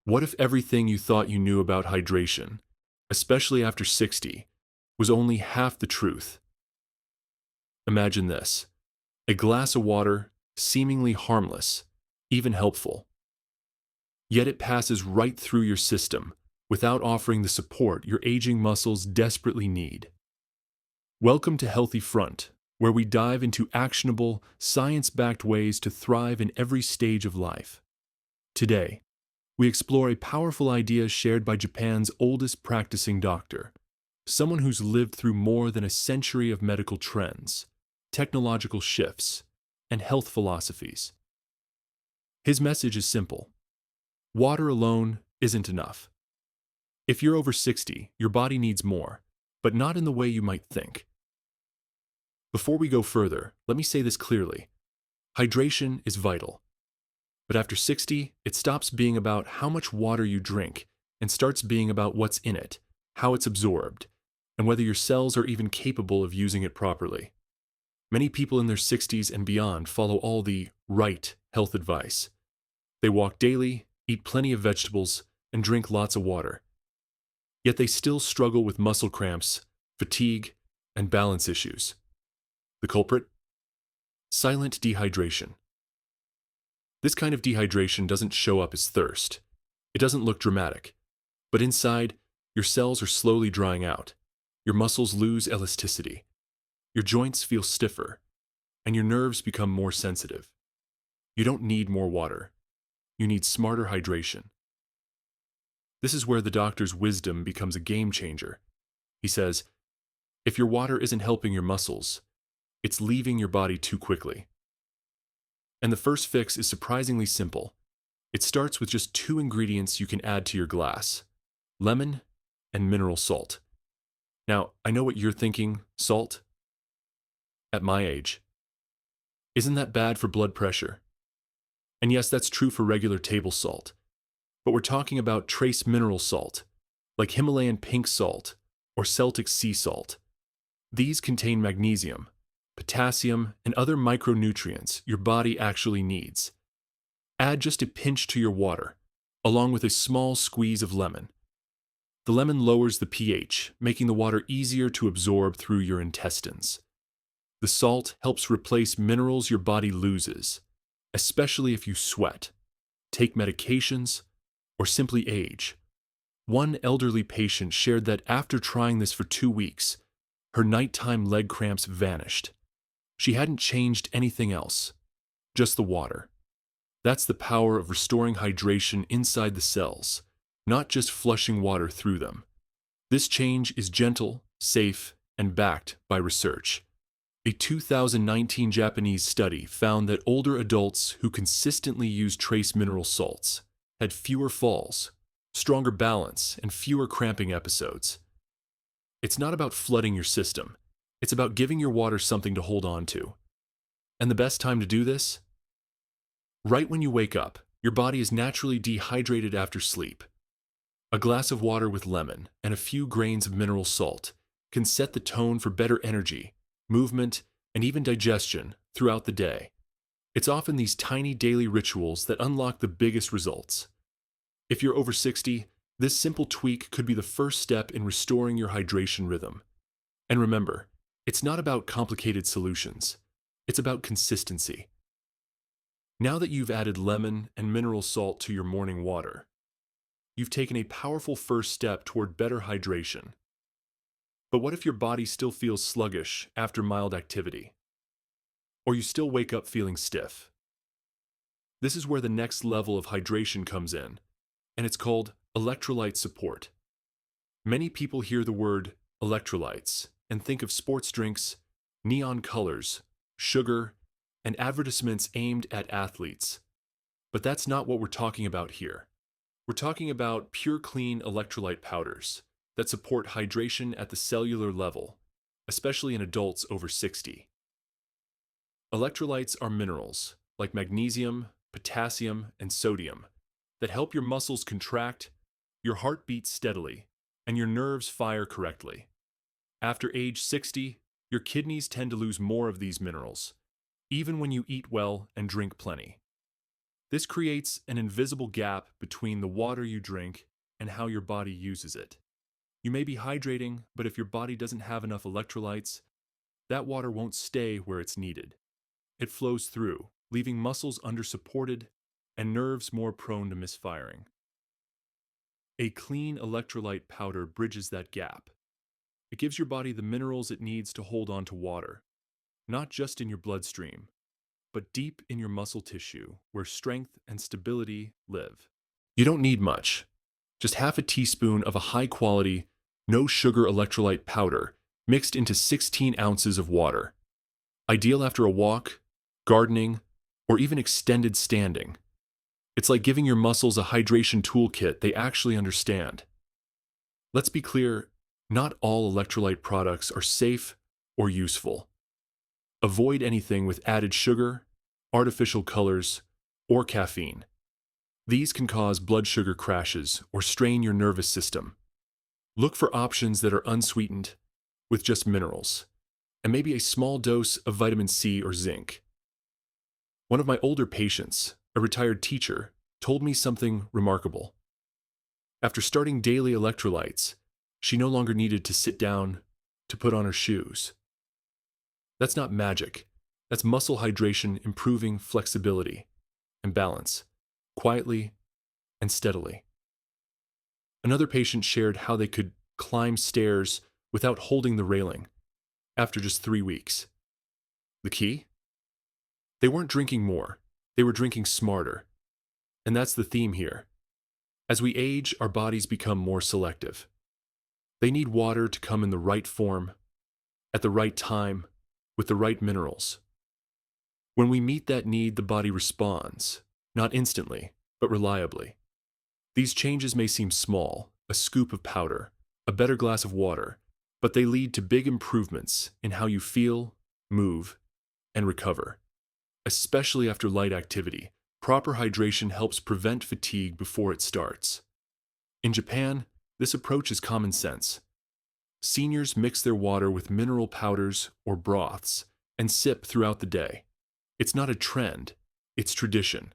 What if everything you thought you knew about hydration, especially after 60, was only half the truth? Imagine this: a glass of water, seemingly harmless, even helpful. Yet it passes right through your system without offering the support your aging muscles desperately need. Welcome to Healthy Front, where we dive into actionable, science-backed ways to thrive in every stage of life. Today, we explore a powerful idea shared by Japan's oldest practicing doctor, someone who's lived through more than a century of medical trends, technological shifts, and health philosophies. His message is simple: water alone isn't enough. If you're over 60, your body needs more, but not in the way you might think. Before we go further, let me say this clearly: hydration is vital. But after 60, it stops being about how much water you drink and starts being about what's in it, how it's absorbed, and whether your cells are even capable of using it properly. Many people in their 60s and beyond follow all the right health advice. They walk daily, eat plenty of vegetables, and drink lots of water. Yet they still struggle with muscle cramps, fatigue, and balance issues. The culprit? Silent dehydration. This kind of dehydration doesn't show up as thirst. It doesn't look dramatic. But inside, your cells are slowly drying out. Your muscles lose elasticity. Your joints feel stiffer. And your nerves become more sensitive. You don't need more water. You need smarter hydration. This is where the doctor's wisdom becomes a game changer. He says, if your water isn't helping your muscles, it's leaving your body too quickly. And the first fix is surprisingly simple. It starts with just two ingredients you can add to your glass: lemon and mineral salt. Now, I know what you're thinking: salt? At my age. Isn't that bad for blood pressure? And yes, that's true for regular table salt. But we're talking about trace mineral salt, like Himalayan pink salt or Celtic sea salt. These contain magnesium, potassium, and other micronutrients your body actually needs. Add just a pinch to your water, along with a small squeeze of lemon. The lemon lowers the pH, making the water easier to absorb through your intestines. The salt helps replace minerals your body loses, especially if you sweat, take medications, or simply age. One elderly patient shared that after trying this for 2 weeks, her nighttime leg cramps vanished. She hadn't changed anything else, just the water. That's the power of restoring hydration inside the cells, not just flushing water through them. This change is gentle, safe, and backed by research. A 2019 Japanese study found that older adults who consistently used trace mineral salts had fewer falls, stronger balance, and fewer cramping episodes. It's not about flooding your system. It's about giving your water something to hold on to. And the best time to do this? Right when you wake up. Your body is naturally dehydrated after sleep. A glass of water with lemon and a few grains of mineral salt can set the tone for better energy, movement, and even digestion throughout the day. It's often these tiny daily rituals that unlock the biggest results. If you're over 60, this simple tweak could be the first step in restoring your hydration rhythm. And remember, it's not about complicated solutions. It's about consistency. Now that you've added lemon and mineral salt to your morning water, you've taken a powerful first step toward better hydration. But what if your body still feels sluggish after mild activity? Or you still wake up feeling stiff? This is where the next level of hydration comes in, and it's called electrolyte support. Many people hear the word electrolytes and think of sports drinks, neon colors, sugar, and advertisements aimed at athletes. But that's not what we're talking about here. We're talking about pure clean electrolyte powders that support hydration at the cellular level, especially in adults over 60. Electrolytes are minerals, like magnesium, potassium, and sodium, that help your muscles contract, your heart beat steadily, and your nerves fire correctly. After age 60, your kidneys tend to lose more of these minerals, even when you eat well and drink plenty. This creates an invisible gap between the water you drink and how your body uses it. You may be hydrating, but if your body doesn't have enough electrolytes, that water won't stay where it's needed. It flows through, leaving muscles undersupported and nerves more prone to misfiring. A clean electrolyte powder bridges that gap. It gives your body the minerals it needs to hold on to water, not just in your bloodstream, but deep in your muscle tissue where strength and stability live. You don't need much, just half a teaspoon of a high-quality, no-sugar electrolyte powder mixed into 16 ounces of water. Ideal after a walk, gardening, or even extended standing. It's like giving your muscles a hydration toolkit they actually understand. Let's be clear, not all electrolyte products are safe or useful. Avoid anything with added sugar, artificial colors, or caffeine. These can cause blood sugar crashes or strain your nervous system. Look for options that are unsweetened, with just minerals, and maybe a small dose of vitamin C or zinc. One of my older patients, a retired teacher, told me something remarkable. After starting daily electrolytes, she no longer needed to sit down to put on her shoes. That's not magic. That's muscle hydration improving flexibility and balance, quietly and steadily. Another patient shared how they could climb stairs without holding the railing after just 3 weeks. The key? They weren't drinking more, they were drinking smarter. And that's the theme here. As we age, our bodies become more selective. They need water to come in the right form, at the right time, with the right minerals. When we meet that need, the body responds, not instantly, but reliably. These changes may seem small, a scoop of powder, a better glass of water, but they lead to big improvements in how you feel, move, and recover. Especially after light activity, proper hydration helps prevent fatigue before it starts. In Japan, this approach is common sense. Seniors mix their water with mineral powders or broths and sip throughout the day. It's not a trend, it's tradition.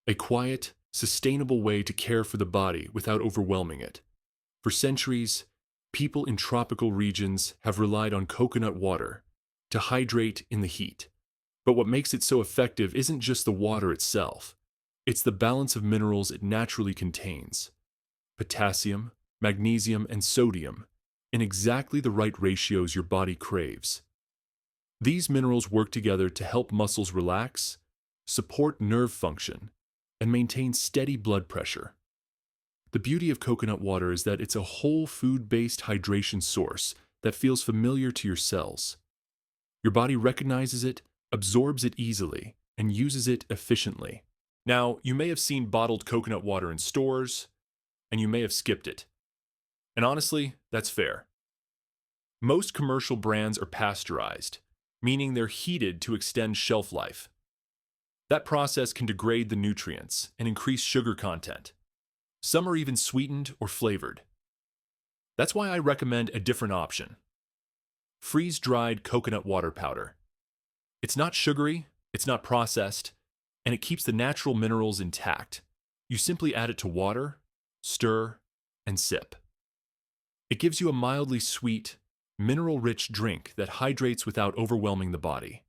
A quiet, sustainable way to care for the body without overwhelming it. For centuries, people in tropical regions have relied on coconut water to hydrate in the heat. But what makes it so effective isn't just the water itself. It's the balance of minerals it naturally contains. Potassium, magnesium, and sodium, in exactly the right ratios your body craves. These minerals work together to help muscles relax, support nerve function, and maintain steady blood pressure. The beauty of coconut water is that it's a whole food-based hydration source that feels familiar to your cells. Your body recognizes it, absorbs it easily, and uses it efficiently. Now, you may have seen bottled coconut water in stores, and you may have skipped it. And honestly, that's fair. Most commercial brands are pasteurized, meaning they're heated to extend shelf life. That process can degrade the nutrients and increase sugar content. Some are even sweetened or flavored. That's why I recommend a different option. Freeze-dried coconut water powder. It's not sugary, it's not processed, and it keeps the natural minerals intact. You simply add it to water, stir, and sip. It gives you a mildly sweet, mineral-rich drink that hydrates without overwhelming the body.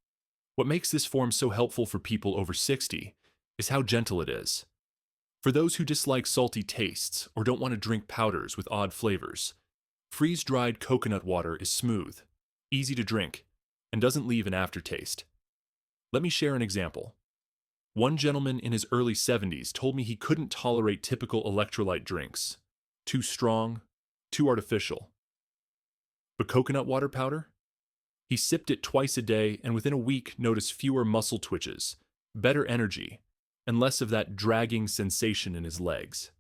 What makes this form so helpful for people over 60 is how gentle it is. For those who dislike salty tastes or don't want to drink powders with odd flavors, freeze-dried coconut water is smooth, easy to drink, and doesn't leave an aftertaste. Let me share an example. One gentleman in his early 70s told me he couldn't tolerate typical electrolyte drinks. Too strong, too artificial. But coconut water powder? He sipped it twice a day and within a week noticed fewer muscle twitches, better energy, and less of that dragging sensation in his legs.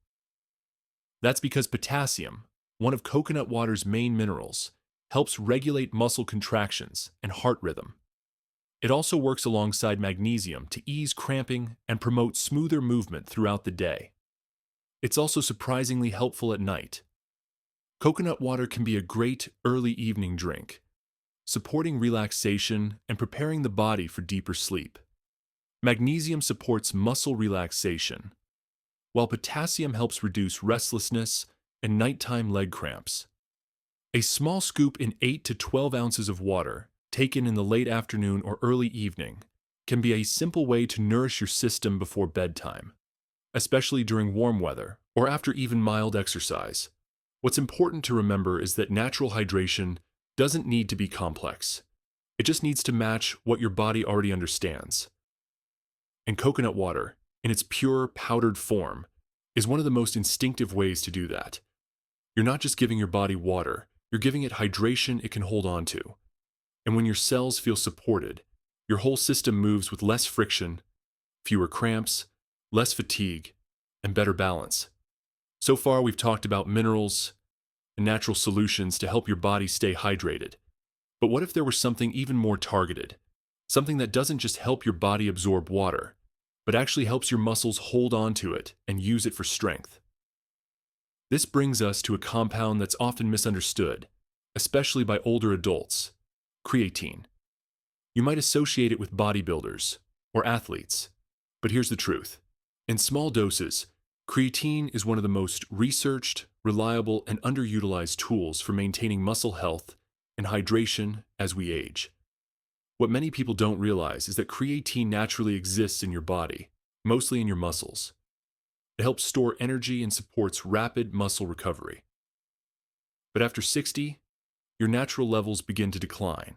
That's because potassium, one of coconut water's main minerals, helps regulate muscle contractions and heart rhythm. It also works alongside magnesium to ease cramping and promote smoother movement throughout the day. It's also surprisingly helpful at night. Coconut water can be a great early evening drink, supporting relaxation and preparing the body for deeper sleep. Magnesium supports muscle relaxation, while potassium helps reduce restlessness and nighttime leg cramps. A small scoop in 8 to 12 ounces of water, taken in the late afternoon or early evening, can be a simple way to nourish your system before bedtime, especially during warm weather or after even mild exercise. What's important to remember is that natural hydration doesn't need to be complex. It just needs to match what your body already understands. And coconut water, in its pure, powdered form, is one of the most instinctive ways to do that. You're not just giving your body water, you're giving it hydration it can hold on to. And when your cells feel supported, your whole system moves with less friction, fewer cramps, less fatigue, and better balance. So far, we've talked about minerals and natural solutions to help your body stay hydrated. But what if there was something even more targeted? Something that doesn't just help your body absorb water, but actually helps your muscles hold on to it and use it for strength. This brings us to a compound that's often misunderstood, especially by older adults: creatine. You might associate it with bodybuilders or athletes, but here's the truth. In small doses, creatine is one of the most researched, reliable, and underutilized tools for maintaining muscle health and hydration as we age. What many people don't realize is that creatine naturally exists in your body, mostly in your muscles. It helps store energy and supports rapid muscle recovery. But after 60, your natural levels begin to decline,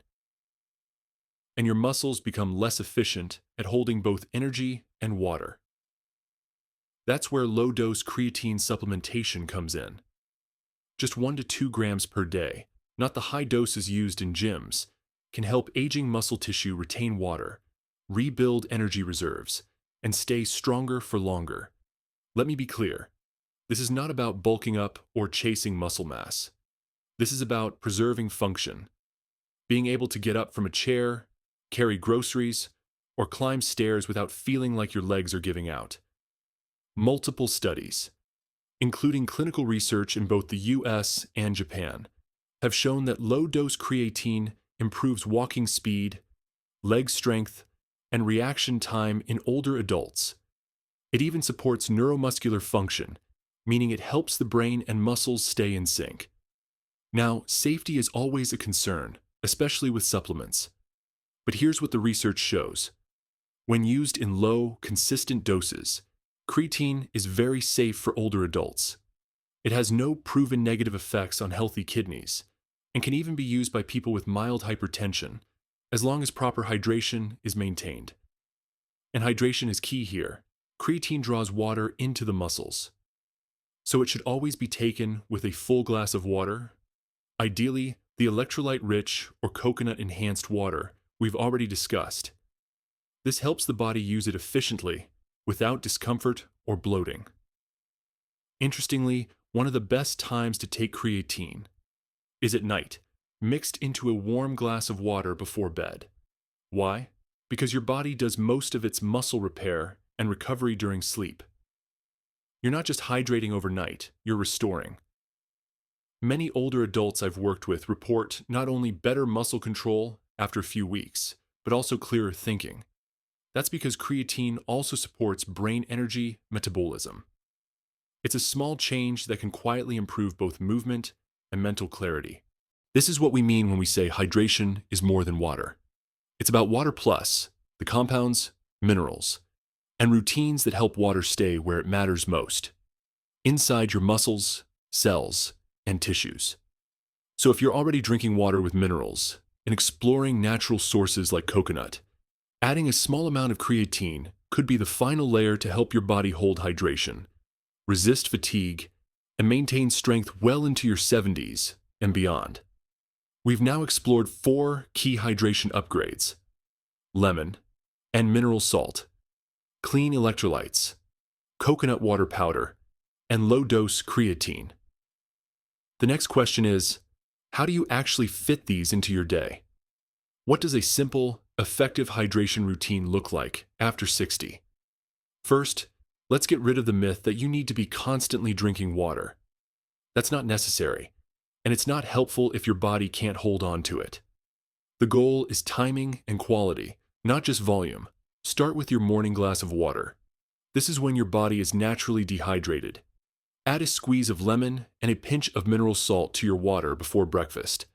and your muscles become less efficient at holding both energy and water. That's where low-dose creatine supplementation comes in. Just 1 to 2 grams per day, not the high doses used in gyms, can help aging muscle tissue retain water, rebuild energy reserves, and stay stronger for longer. Let me be clear. This is not about bulking up or chasing muscle mass. This is about preserving function, being able to get up from a chair, carry groceries, or climb stairs without feeling like your legs are giving out. Multiple studies, including clinical research in both the US and Japan, have shown that low-dose creatine improves walking speed, leg strength, and reaction time in older adults. It even supports neuromuscular function, meaning it helps the brain and muscles stay in sync. Now, safety is always a concern, especially with supplements. But here's what the research shows. When used in low, consistent doses, creatine is very safe for older adults. It has no proven negative effects on healthy kidneys, and can even be used by people with mild hypertension, as long as proper hydration is maintained. And hydration is key here. Creatine draws water into the muscles, so it should always be taken with a full glass of water, ideally the electrolyte-rich or coconut-enhanced water we've already discussed. This helps the body use it efficiently, without discomfort or bloating. Interestingly, one of the best times to take creatine is at night, mixed into a warm glass of water before bed. Why? Because your body does most of its muscle repair and recovery during sleep. You're not just hydrating overnight, you're restoring. Many older adults I've worked with report not only better muscle control after a few weeks, but also clearer thinking. That's because creatine also supports brain energy metabolism. It's a small change that can quietly improve both movement and mental clarity. This is what we mean when we say hydration is more than water. It's about water plus, the compounds, minerals, and routines that help water stay where it matters most, inside your muscles, cells, and tissues. So if you're already drinking water with minerals and exploring natural sources like coconut, adding a small amount of creatine could be the final layer to help your body hold hydration, resist fatigue, and maintain strength well into your 70s and beyond. We've now explored 4 key hydration upgrades: lemon and mineral salt, clean electrolytes, coconut water powder, and low-dose creatine. The next question is, how do you actually fit these into your day? What does a simple, effective hydration routine look like after 60? First, let's get rid of the myth that you need to be constantly drinking water. That's not necessary, and it's not helpful if your body can't hold on to it. The goal is timing and quality, not just volume. Start with your morning glass of water. This is when your body is naturally dehydrated. Add a squeeze of lemon and a pinch of mineral salt to your water before breakfast.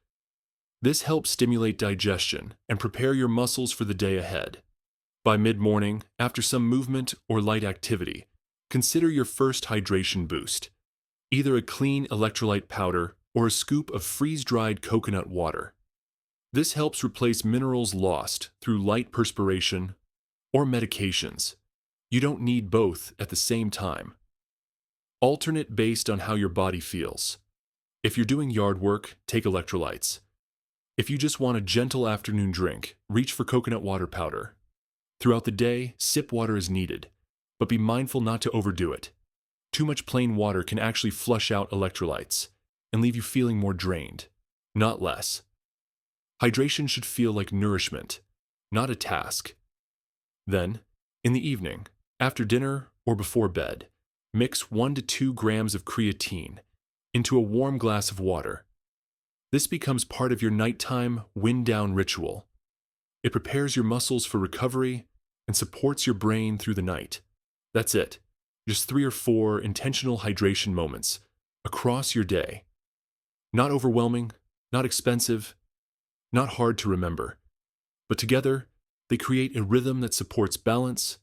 This helps stimulate digestion and prepare your muscles for the day ahead. By mid-morning, after some movement or light activity, consider your first hydration boost, either a clean electrolyte powder or a scoop of freeze-dried coconut water. This helps replace minerals lost through light perspiration or medications. You don't need both at the same time. Alternate based on how your body feels. If you're doing yard work, take electrolytes. If you just want a gentle afternoon drink, reach for coconut water powder. Throughout the day, sip water as needed, but be mindful not to overdo it. Too much plain water can actually flush out electrolytes and leave you feeling more drained, not less. Hydration should feel like nourishment, not a task. Then, in the evening, after dinner or before bed, mix 1 to 2 grams of creatine into a warm glass of water. This becomes part of your nighttime wind-down ritual. It prepares your muscles for recovery and supports your brain through the night. That's it. Just 3 or 4 intentional hydration moments across your day. Not overwhelming, not expensive, not hard to remember. But together, they create a rhythm that supports balance,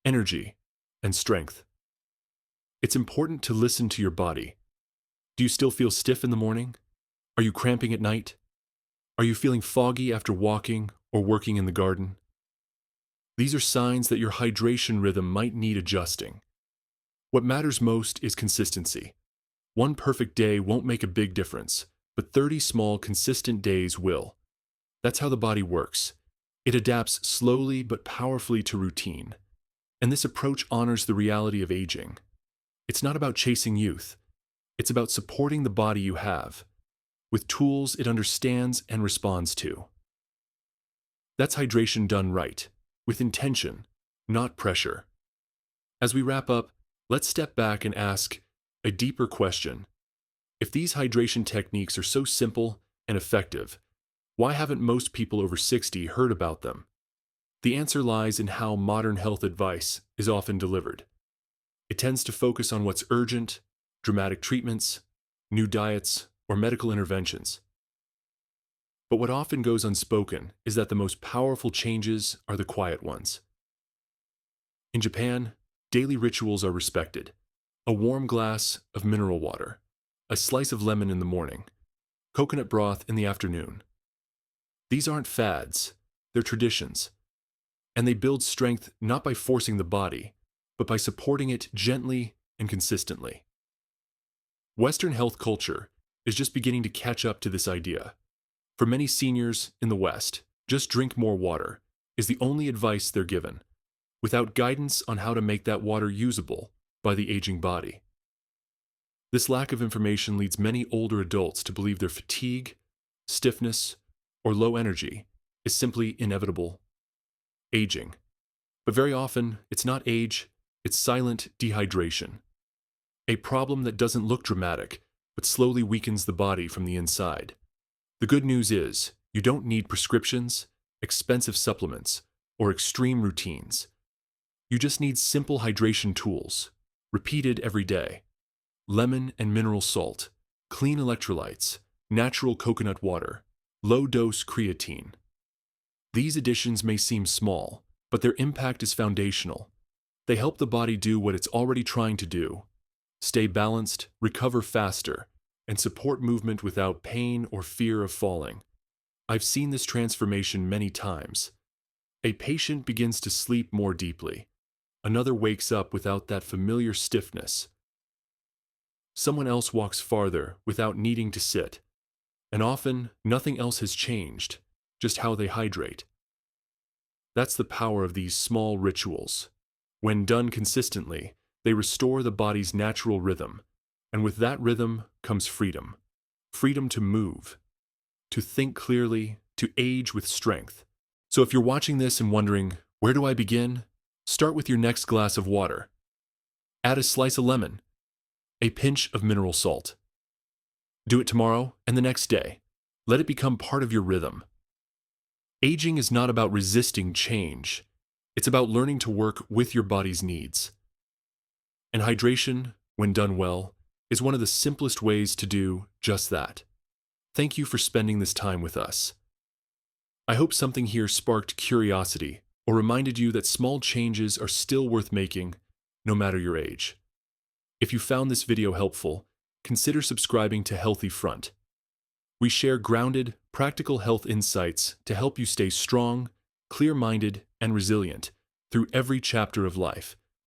energy, and strength. It's important to listen to your body. Do you still feel stiff in the morning? Are you cramping at night? Are you feeling foggy after walking or working in the garden? These are signs that your hydration rhythm might need adjusting. What matters most is consistency. One perfect day won't make a big difference, but 30 small, consistent days will. That's how the body works. It adapts slowly but powerfully to routine. And this approach honors the reality of aging. It's not about chasing youth. It's about supporting the body you have, with tools it understands and responds to. That's hydration done right, with intention, not pressure. As we wrap up, let's step back and ask a deeper question. If these hydration techniques are so simple and effective, why haven't most people over 60 heard about them? The answer lies in how modern health advice is often delivered. It tends to focus on what's urgent, dramatic treatments, new diets, or medical interventions. But what often goes unspoken is that the most powerful changes are the quiet ones. In Japan, daily rituals are respected. A warm glass of mineral water, a slice of lemon in the morning, coconut broth in the afternoon. These aren't fads, they're traditions. And they build strength not by forcing the body, but by supporting it gently and consistently. Western health culture is just beginning to catch up to this idea. For many seniors in the West, just drink more water is the only advice they're given, without guidance on how to make that water usable by the aging body. This lack of information leads many older adults to believe their fatigue, stiffness, or low energy is simply inevitable aging. But very often, it's not age, it's silent dehydration. A problem that doesn't look dramatic, but slowly weakens the body from the inside. The good news is, you don't need prescriptions, expensive supplements, or extreme routines. You just need simple hydration tools, repeated every day. Lemon and mineral salt, clean electrolytes, natural coconut water, low-dose creatine. These additions may seem small, but their impact is foundational. They help the body do what it's already trying to do: stay balanced, recover faster, and support movement without pain or fear of falling. I've seen this transformation many times. A patient begins to sleep more deeply. Another wakes up without that familiar stiffness. Someone else walks farther without needing to sit. And often, nothing else has changed, just how they hydrate. That's the power of these small rituals. When done consistently, they restore the body's natural rhythm, and with that rhythm comes freedom. Freedom to move, to think clearly, to age with strength. So if you're watching this and wondering, where do I begin? Start with your next glass of water. Add a slice of lemon, a pinch of mineral salt. Do it tomorrow and the next day. Let it become part of your rhythm. Aging is not about resisting change. It's about learning to work with your body's needs. And hydration, when done well, is one of the simplest ways to do just that. Thank you for spending this time with us. I hope something here sparked curiosity or reminded you that small changes are still worth making, no matter your age. If you found this video helpful, consider subscribing to Healthy Front. We share grounded, practical health insights to help you stay strong, clear-minded, and resilient through every chapter of life.